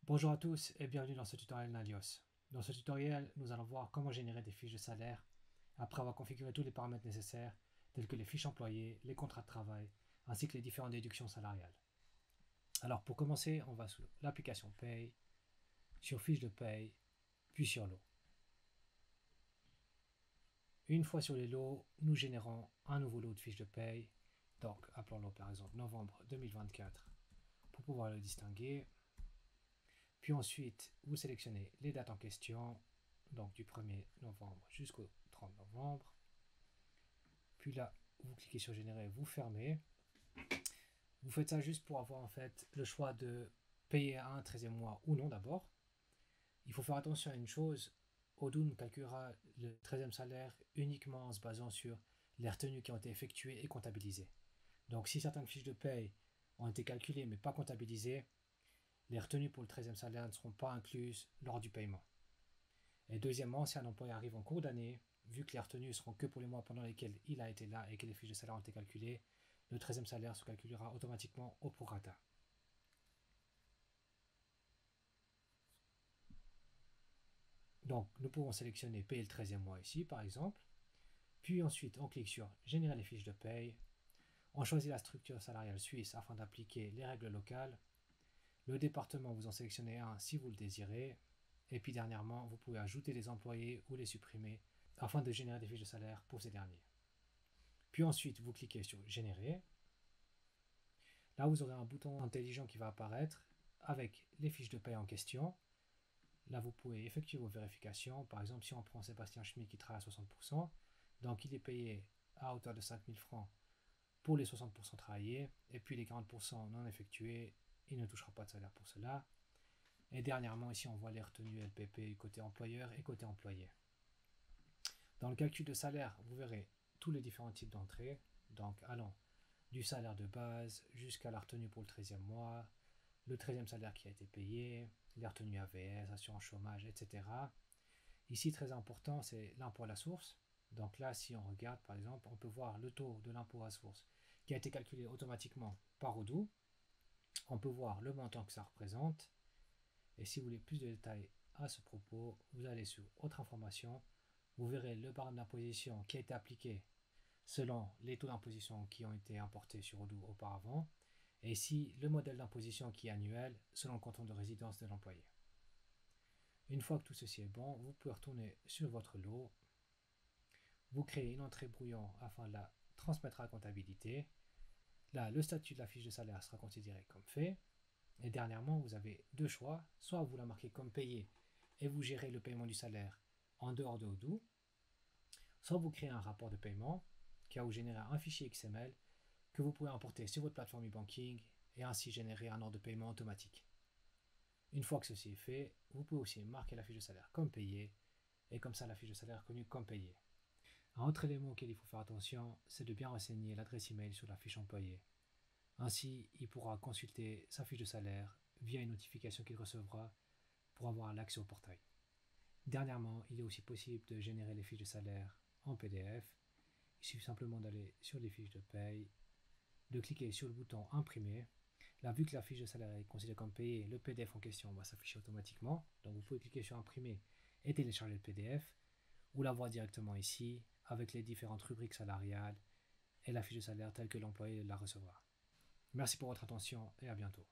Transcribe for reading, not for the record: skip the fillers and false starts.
Bonjour à tous et bienvenue dans ce tutoriel Nalios. Dans ce tutoriel, nous allons voir comment générer des fiches de salaire après avoir configuré tous les paramètres nécessaires tels que les fiches employées, les contrats de travail ainsi que les différentes déductions salariales. Alors pour commencer, on va sur l'application Paye, sur Fiches de paye, puis sur lot. Une fois sur les lots, nous générons un nouveau lot de fiches de paye, donc appelons-le par exemple novembre 2024 pour pouvoir le distinguer. Puis ensuite, vous sélectionnez les dates en question, donc du 1er novembre jusqu'au 30 novembre. Puis là, vous cliquez sur générer, vous fermez. Vous faites ça juste pour avoir en fait le choix de payer un 13e mois ou non d'abord. Il faut faire attention à une chose, Odoo calculera le 13e salaire uniquement en se basant sur les retenues qui ont été effectuées et comptabilisées. Donc si certaines fiches de paye ont été calculées mais pas comptabilisées, les retenues pour le 13e salaire ne seront pas incluses lors du paiement. Et deuxièmement, si un employé arrive en cours d'année, vu que les retenues seront que pour les mois pendant lesquels il a été là et que les fiches de salaire ont été calculées, le 13e salaire se calculera automatiquement au prorata. Donc, nous pouvons sélectionner payer le 13e mois ici, par exemple. Puis ensuite, on clique sur générer les fiches de paye. On choisit la structure salariale suisse afin d'appliquer les règles locales. Le département, vous en sélectionnez un si vous le désirez. Et puis dernièrement, vous pouvez ajouter des employés ou les supprimer afin de générer des fiches de salaire pour ces derniers. Puis ensuite, vous cliquez sur générer. Là, vous aurez un bouton intelligent qui va apparaître avec les fiches de paie en question. Là, vous pouvez effectuer vos vérifications. Par exemple, si on prend Sébastien Schmitt qui travaille à 60%, donc il est payé à hauteur de 5 000 francs pour les 60% travaillés, et puis les 40% non effectués, il ne touchera pas de salaire pour cela. Et dernièrement, ici, on voit les retenues LPP côté employeur et côté employé. Dans le calcul de salaire, vous verrez tous les différents types d'entrées, donc allant du salaire de base jusqu'à la retenue pour le 13e mois, le 13e salaire qui a été payé, les retenues AVS, assurance chômage, etc. Ici, très important, c'est l'impôt à la source. Donc là, si on regarde, par exemple, on peut voir le taux de l'impôt à source qui a été calculé automatiquement par Odoo. On peut voir le montant que ça représente. Et si vous voulez plus de détails à ce propos, vous allez sur Autre information. Vous verrez le barème d'imposition qui a été appliqué selon les taux d'imposition qui ont été importés sur Odoo auparavant. Et ici, le modèle d'imposition qui est annuel selon le canton de résidence de l'employé. Une fois que tout ceci est bon, vous pouvez retourner sur votre lot. Vous créez une entrée brouillon afin de la transmettre à la comptabilité. Là, le statut de la fiche de salaire sera considéré comme fait. Et dernièrement, vous avez deux choix. Soit vous la marquez comme payé et vous gérez le paiement du salaire en dehors de Odoo. Soit vous créez un rapport de paiement qui va vous générer un fichier XML que vous pouvez importer sur votre plateforme e-banking et ainsi générer un ordre de paiement automatique. Une fois que ceci est fait, vous pouvez aussi marquer la fiche de salaire comme payé et comme ça la fiche de salaire est connue comme payé. Un autre élément auquel il faut faire attention, c'est de bien renseigner l'adresse email sur la fiche employée. Ainsi, il pourra consulter sa fiche de salaire via une notification qu'il recevra pour avoir l'accès au portail. Dernièrement, il est aussi possible de générer les fiches de salaire en PDF. Il suffit simplement d'aller sur les fiches de paye, de cliquer sur le bouton imprimer. Là, vu que la fiche de salaire est considérée comme payée, le PDF en question va s'afficher automatiquement. Donc vous pouvez cliquer sur imprimer et télécharger le PDF ou la voir directement ici avec les différentes rubriques salariales et la fiche de salaire telle que l'employé la recevra. Merci pour votre attention et à bientôt.